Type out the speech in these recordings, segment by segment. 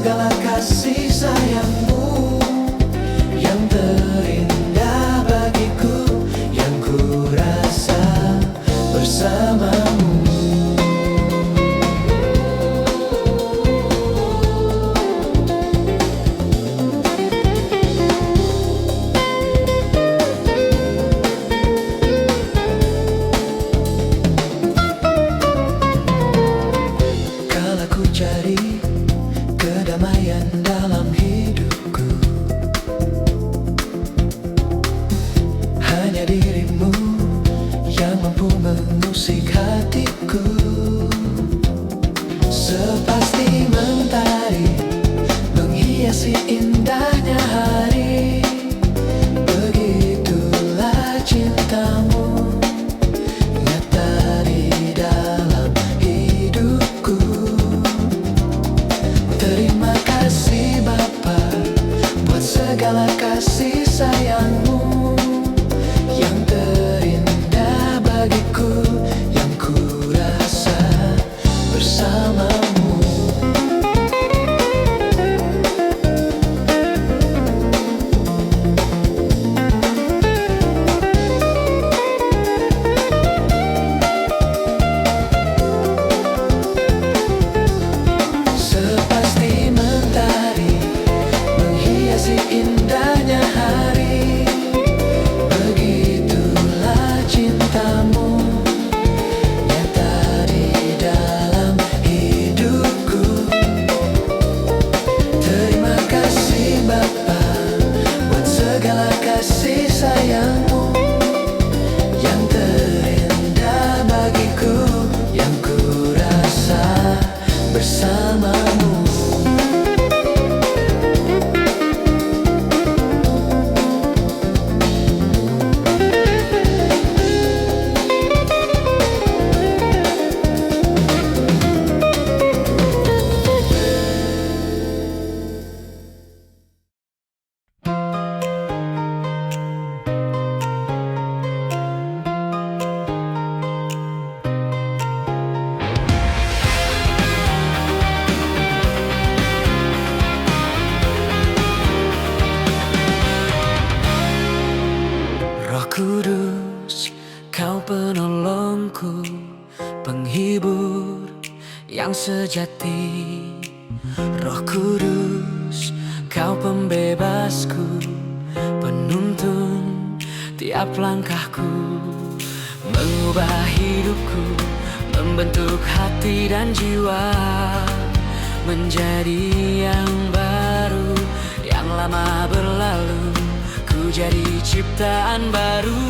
segala kasih sayangmu yang terindah bagiku, yang ku rasa bersamamu. Kala ku cari kedamaian dalam hidupku, hanya dirimu yang mampu mengusik hatiku. Sepasti mentari menghiasi indahnya hari, begitulah cintamu nyata di dalam hidupku. Terima kasih Bapa buat segala kasih sayangmu yang terindah bagiku, yang ku rasa bersamamu. Sepasti mentari menghiasi indahnya hari, begitulah cintamu nyata di dalam hidupku. Terima kasih Bapa buat segala kasih sayangmu yang terindah bagiku, yang ku rasa bersamamu. Roh Kudus, Kau penolongku, penghibur yang sejati. Roh Kudus, Kau pembebasku, penuntun tiap langkahku, mengubah hidupku, membentuk hati dan jiwa menjadi yang baru. Yang lama berlalu, ku jadi ciptaan baru.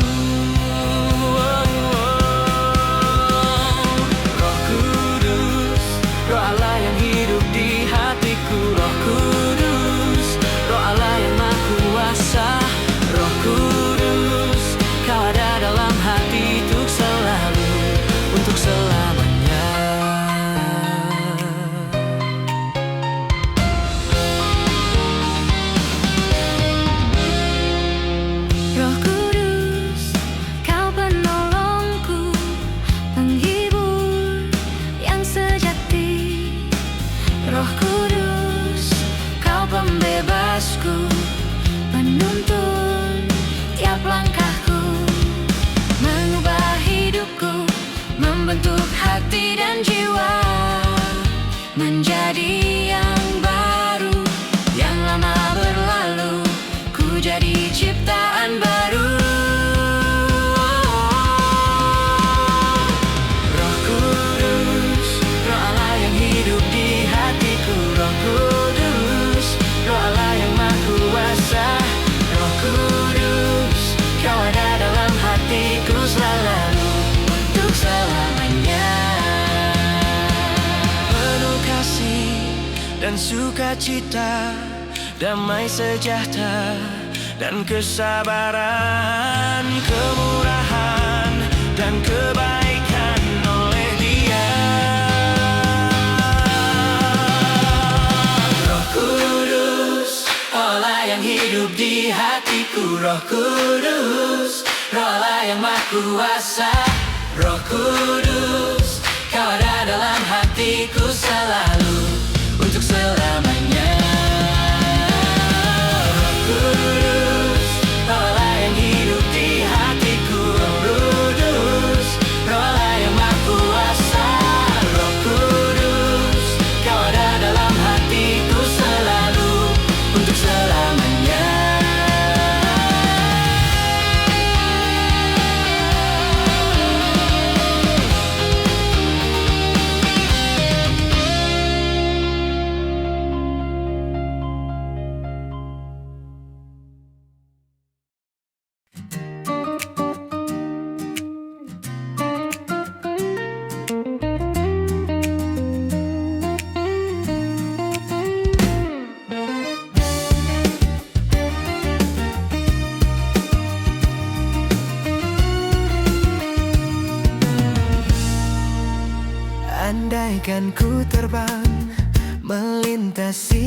Roh Kudus, Roh Allah yang hidup di hatiku. Roh Kudus, Roh Allah yang Maha Kuasa. Roh Kudus, Kau ada dalam hati untuk selalu, untuk selamanya. Roh Kudus, Kau penolongku, penghibur yang sejati. Roh Kudus, Kau pembebasku, penuntun tiap langkahku, mengubah hidupku, membentuk hati dan jiwa menjadi yang baru. Yang lama berlalu, ku jadi ciptaan baru. Roh Kudus, Roh Allah yang hidup di hatiku. Roh Kudus, Roh Allah yang Maha Kuasa. Roh Kudus, Kau ada dalam hatiku selalu, untuk selamanya. Penuh kasih dan sukacita, damai sejahtera dan kesabaran, kemurahan dan kebaikan oleh Dia. Roh Kudus, Allah yang hidup di hatiku. Roh Kudus, Roh Allah yang Maha Kuasa. Roh Kudus, Kau ada dalam hatiku selalu, untuk selamanya.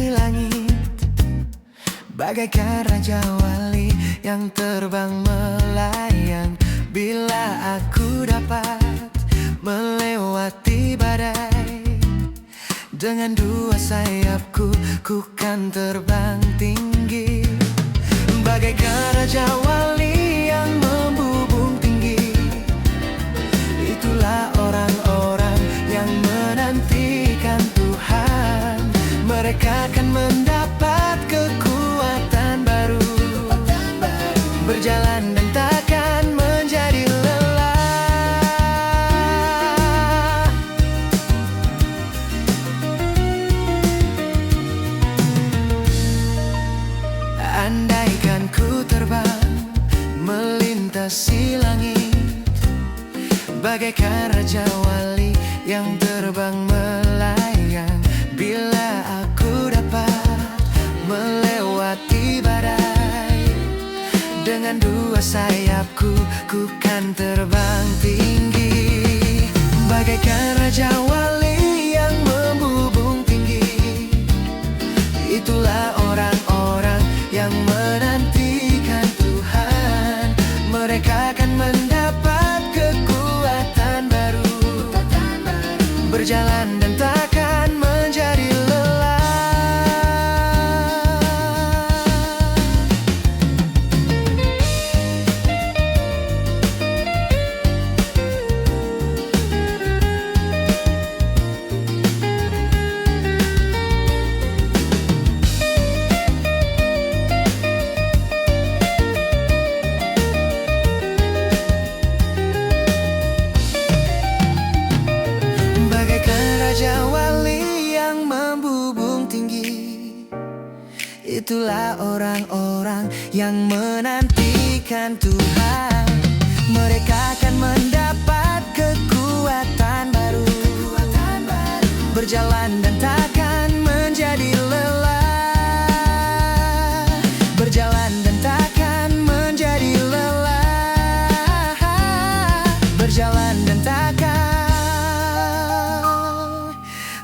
langit, bagaikan raja wali yang terbang melayang. Bila aku dapat melewati badai, dengan dua sayapku ku kan terbang tinggi, bagaikan raja wali yang membubung tinggi. Itulah orang-orang yang menantikan Tuhan. Mereka akan mendapat kekuatan baru, berjalan dan takkan menjadi lelah. Andaikan ku terbang melintasi langit, bagaikan raja wali yang terbang melayang. Bila aku dapat melewati badai, dengan dua sayapku ku kan terbang tinggi, bagaikan raja wali yang membubung tinggi. Itulah orang-orang yang menantikan Tuhan. Mereka akan mendapat kekuatan baru, berjalan dan takkan menjadi lelah. Raja wali yang membubung tinggi, itulah orang-orang yang menantikan Tuhan. Mereka akan mendapat kekuatan baru, berjalan dan takkan menjadi lelah, berjalan dan takkan menjadi lelah, berjalan dan takkan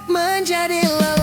menjadi lelah.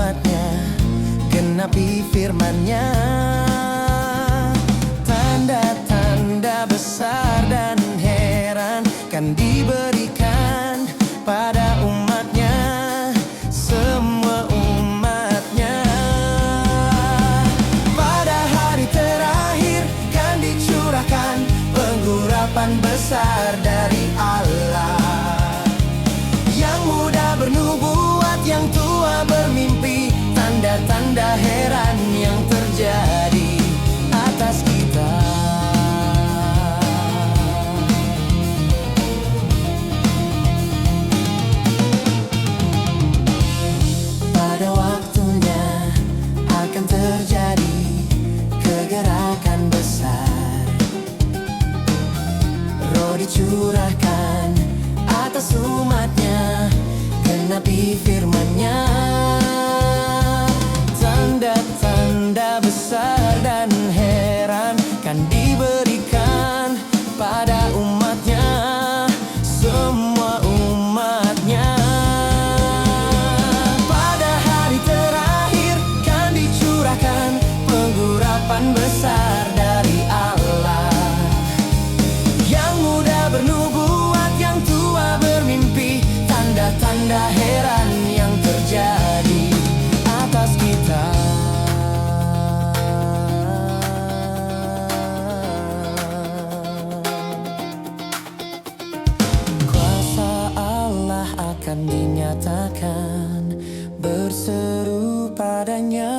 umatnya, genapi firman-Nya. Tanda-tanda besar dan heran kan diberikan pada umatnya, semua umatnya. Pada hari terakhir kan dicurahkan pengharapan besar dari Allah. Yang muda bernubuat, yang tua bermimpi, tanda-tanda heran yang terjadi atas kita. Pada waktunya akan terjadi kegerakan besar, Roh dicurahkan atas umatnya, genapi firman-Nya. Tanda-tanda besar dan heran kan diberikan pada umatnya, semua umatnya. Pada hari terakhir kan dicurahkan pengharapan besar dari Allah. Yang muda bernubuat, yang tua bermimpi, tanda-tanda heran yang terjadi atas kita. Kuasa Allah akan dinyatakan, berseru padanya.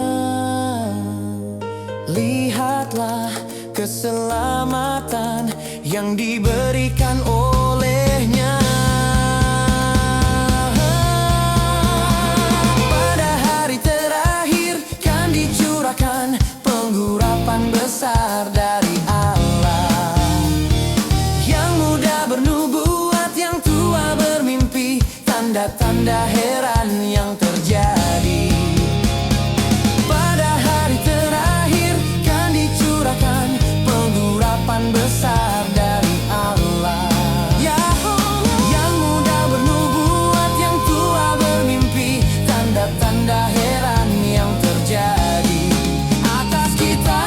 Lihatlah keselamatan yang diberikan olehnya. Pada hari terakhir kan dicurahkan pengharapan besar dari Allah. Yang muda bernubuat, yang tua bermimpi, tanda-tanda heran yang terjadi. Pada hari terakhir kan dicurahkan pengharapan besar dari Allah. Yang muda bernubuat, yang tua bermimpi, tanda-tanda heran yang terjadi atas kita.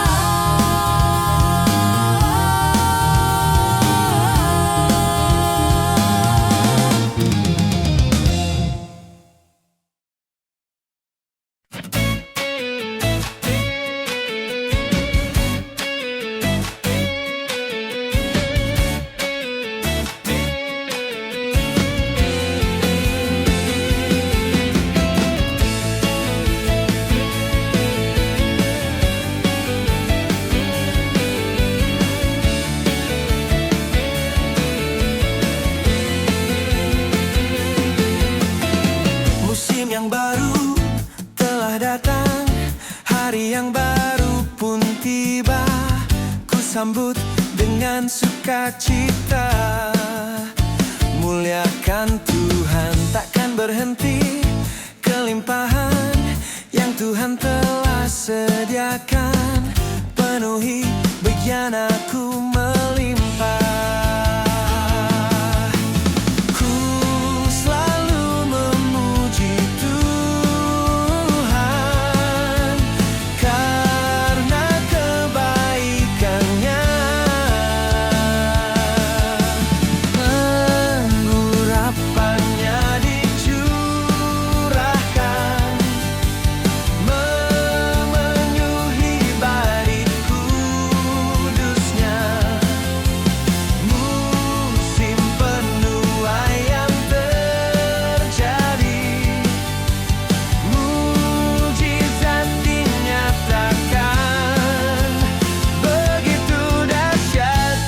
Musim yang baru telah datang, hari yang baru pun tiba. Ku sambut dengan sukacita, muliakan Tuhan takkan berhenti. Kelimpahan yang Tuhan telah sediakan, penuhi bagian aku melimpah. Ku selalu memuji Tuhan karena kebaikan-Nya. Pengharapan-Nya dicurahkan, memenuhi bait kudus-Nya. Musim penuai yang terjadi, mujizat dinyatakan, begitu dahsyat.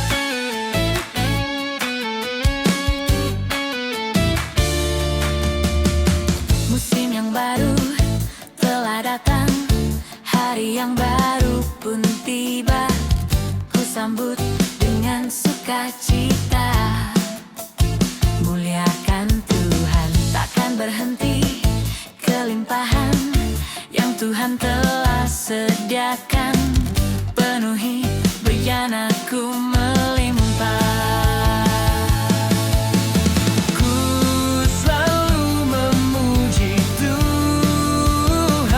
Musim yang baru telah datang, hari yang baru pun tiba. Ku sambut dengan sukacita, muliakan Tuhan takkan berhenti. Kelimpahan yang Tuhan telah sediakan, penuhi bagian aku melimpah. Ku selalu memuji Tuhan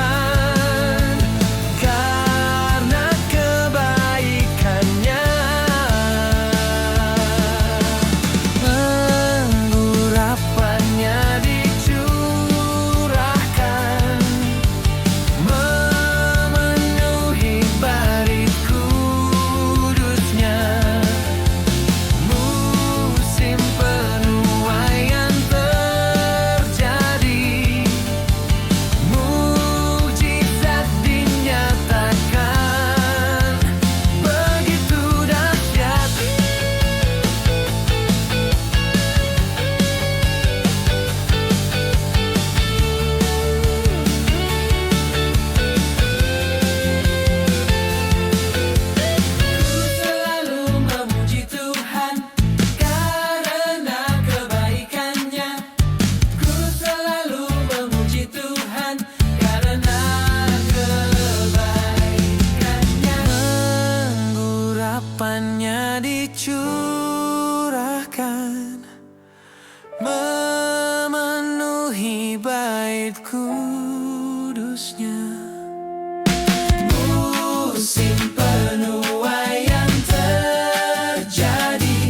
musim penuaian terjadi,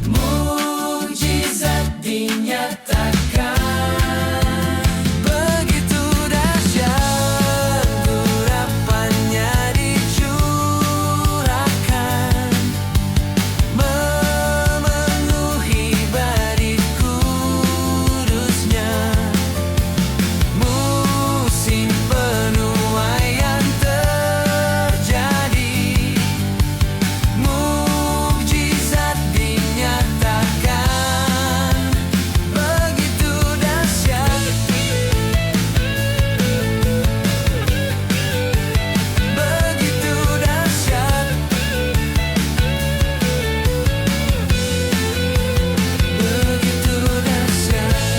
mukjizat dinyatakan. Begitu dahsyat urapannya dicurahkan, memenuhi Bait Kudusnya. Musim penuaian terjadi, mukjizat dinyatakan. Begitu dahsyat, begitu dahsyat, begitu dahsyat.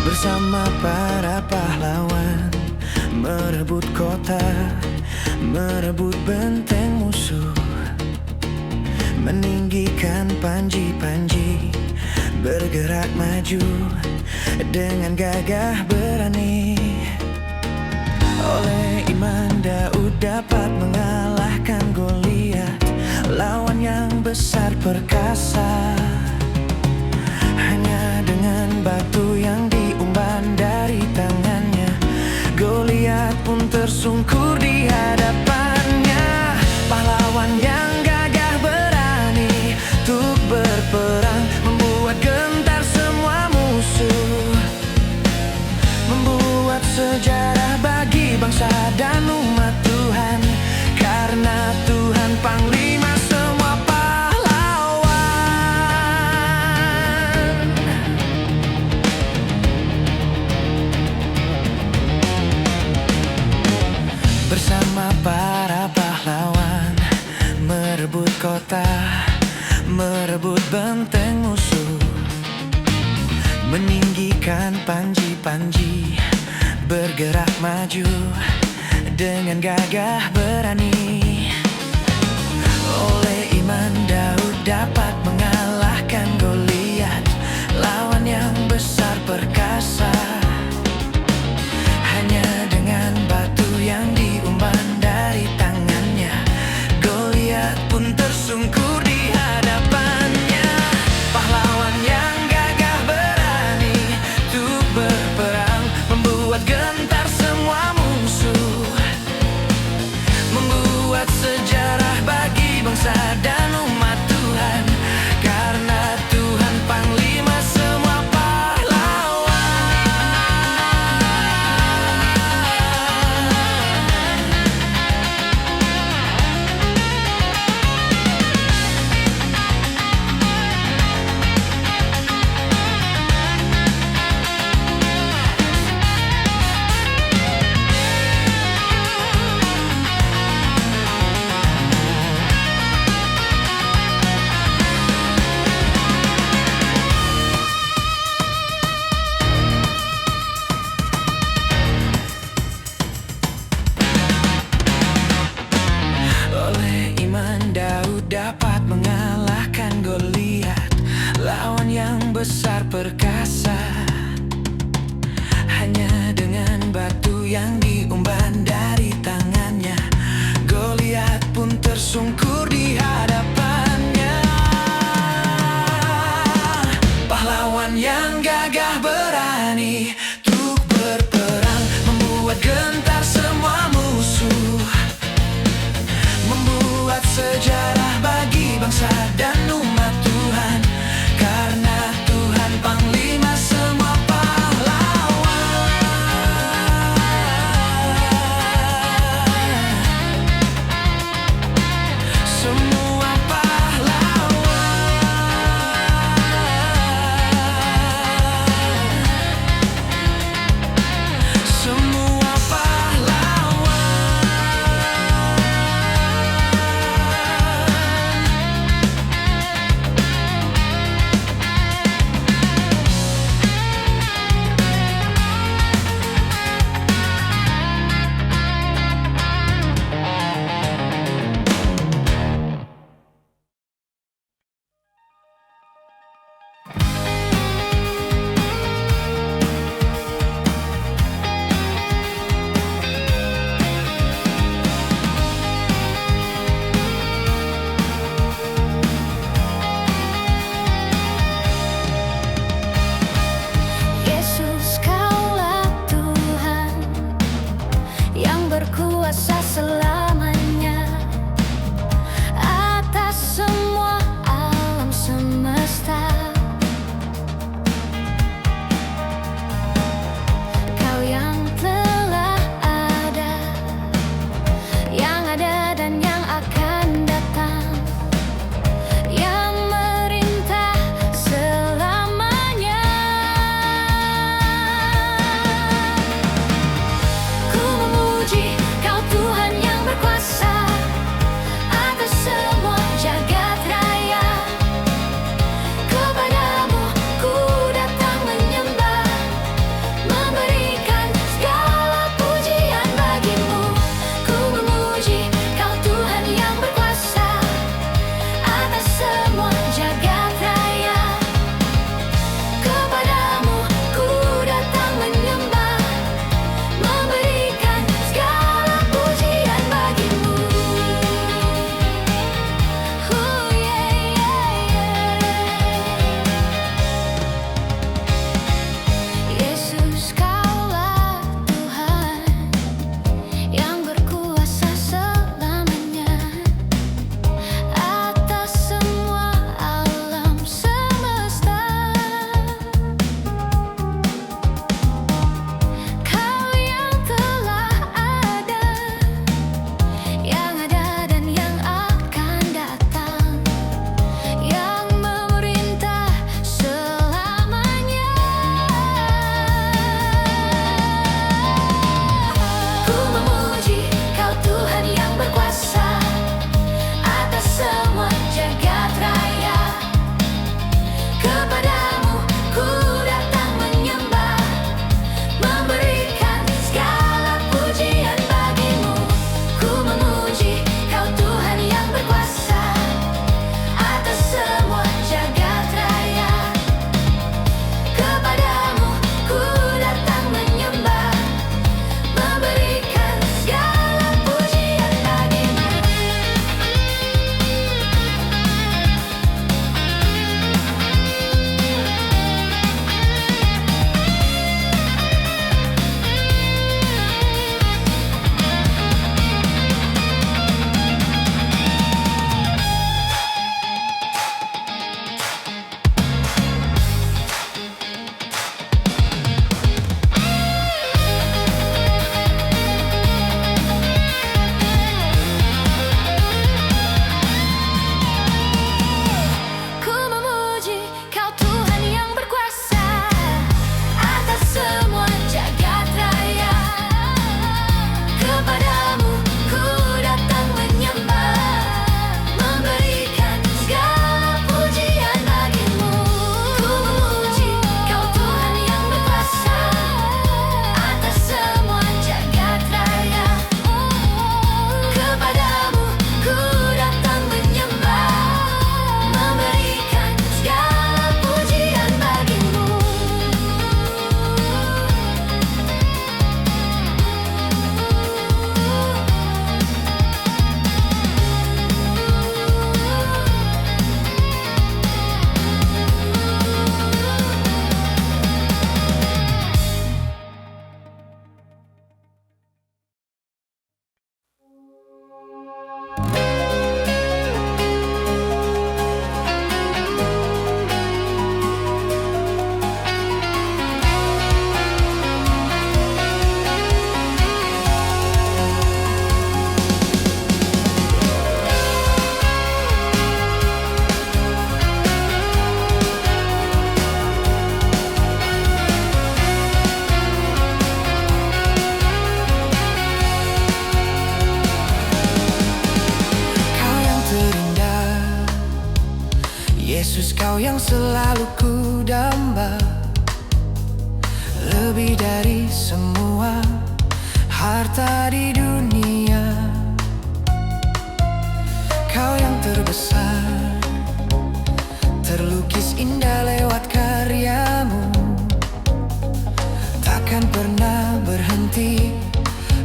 Bersama para pahlawan, merebut kota, merebut benteng musuh, meninggikan panji-panji, bergerak maju dengan gagah berani. Oleh iman Daud dapat mengalahkan Goliat, lawan yang besar perkasa. Hanya dengan batu yang diumban dari tangannya, Goliat pun tersungkur di hadapannya. Pahlawan yang gagah berani untuk berperang, membuat gentar semua musuh, membuat sejarah bagi bangsa dan umat Tuhan. Karena Tuhan Panglima semua pahlawan. Bersama para pahlawan, merebut kota, merebut benteng musuh, meninggikan panji-panji, bergerak maju dengan gagah berani. Oleh iman Daud dapat mengalahkan Goliat, lawan yang besar perkasa. Hanya dengan batu yang diumban dari tangannya, Goliat pun tersungkur di hadapannya. Pahlawan yang gagah berani untuk berperang, membuat gentar semua musuh, membuat sejarah bagi bangsa dan umat Tuhan. Karena Tuhan Panglima semua dapat mengalahkan Goliat, lawan yang besar perkasa. Hanya dengan batu yang diumban dari tangannya, Goliat pun tersungkur di hadapannya. Pahlawan yang gagah berani untuk berperang, membuat gentar semua musuh, membuat sejarah bagi bangsa dan umat Tuhan. Karena Tuhan Panglima harta di dunia. Kau yang terbesar, terlukis indah lewat karyamu. Takkan pernah berhenti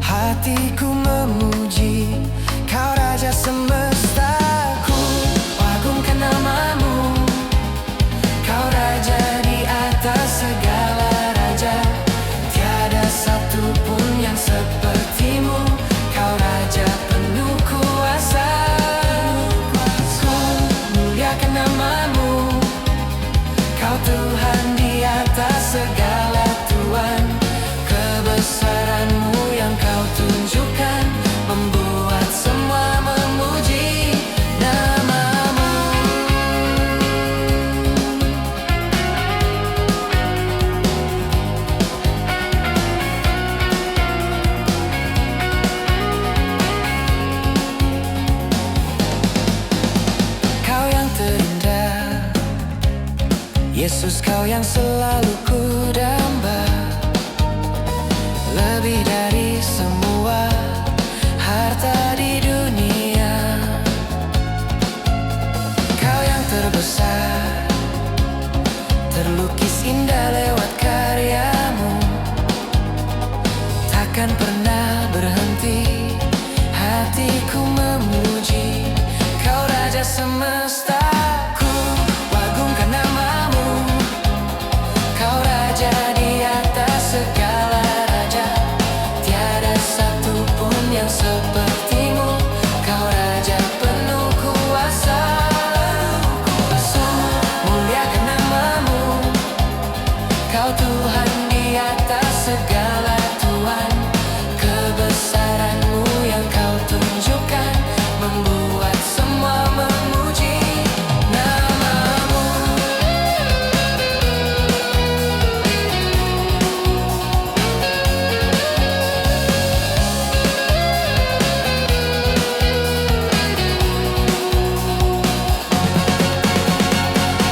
hatiku memuji. Kau raja semesta, ku agungkan namamu. Kau raja di atas segala raja, tiada satu pun yang sepertimu. Kau raja penuh kuasa, ku muliakan namamu. Kau Tuhan di atas segala Tuhan, kebesaranmu yang kau tunjukkan membuat semua memuji namamu. Kau yang terindah, Yesus, kau yang selalu kudamba. Lebih dari semua harta di dunia. Kau yang terbesar, terlukis indah lewat karyamu. Takkan pernah berhenti hatiku memuji. Kau raja semesta, ku agungkan namamu. Kau raja di atas segala raja, tiada satu pun yang sepertimu. Kau raja penuh kuasa, muliakan namamu. Kau Tuhan di atas segala Tuhan, kebesaranmu yang kau tunjukkan membuat semua memuji namamu.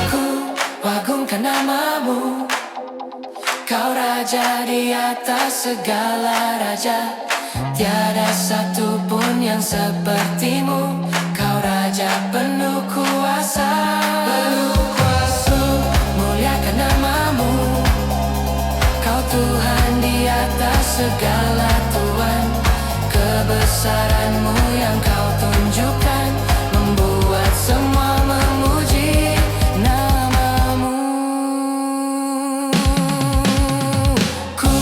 Ku agungkan namamu. Kau raja di atas segala raja, tiada satu pun yang sepertimu. Kau raja penuh kuasa, muliakan namamu. Kau Tuhan di atas segala Tuhan, kebesaranmu yang kau tunjukkan membuat semua memuji namamu. Ku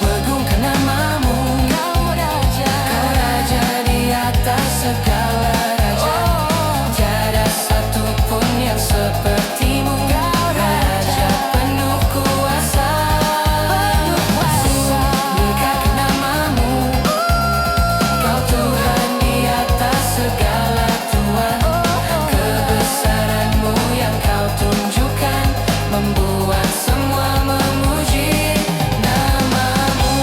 agungkan namamu. Kau raja di atas segala raja, tiada satu pun yang sepertimu. Kau raja penuh kuasa, muliakan namamu. Kau Tuhan di atas segala Tuhan, kebesaranmu yang kau tunjukkan membuat semua memuji namamu.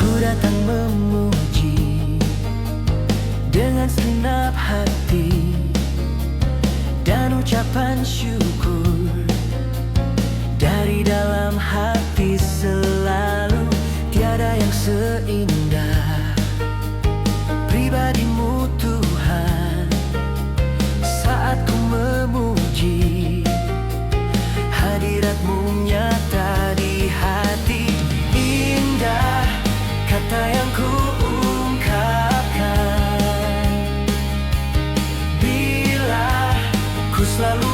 Ku datang memuji dengan segenap hati dan ucapan syukur dari dalam hati selalu. Tiada yang seindah pribadimu Tuhan. Saat ku memuji, hadiratmu nyata di hati. Indah kata yang ku ungkapkan bila ku selalu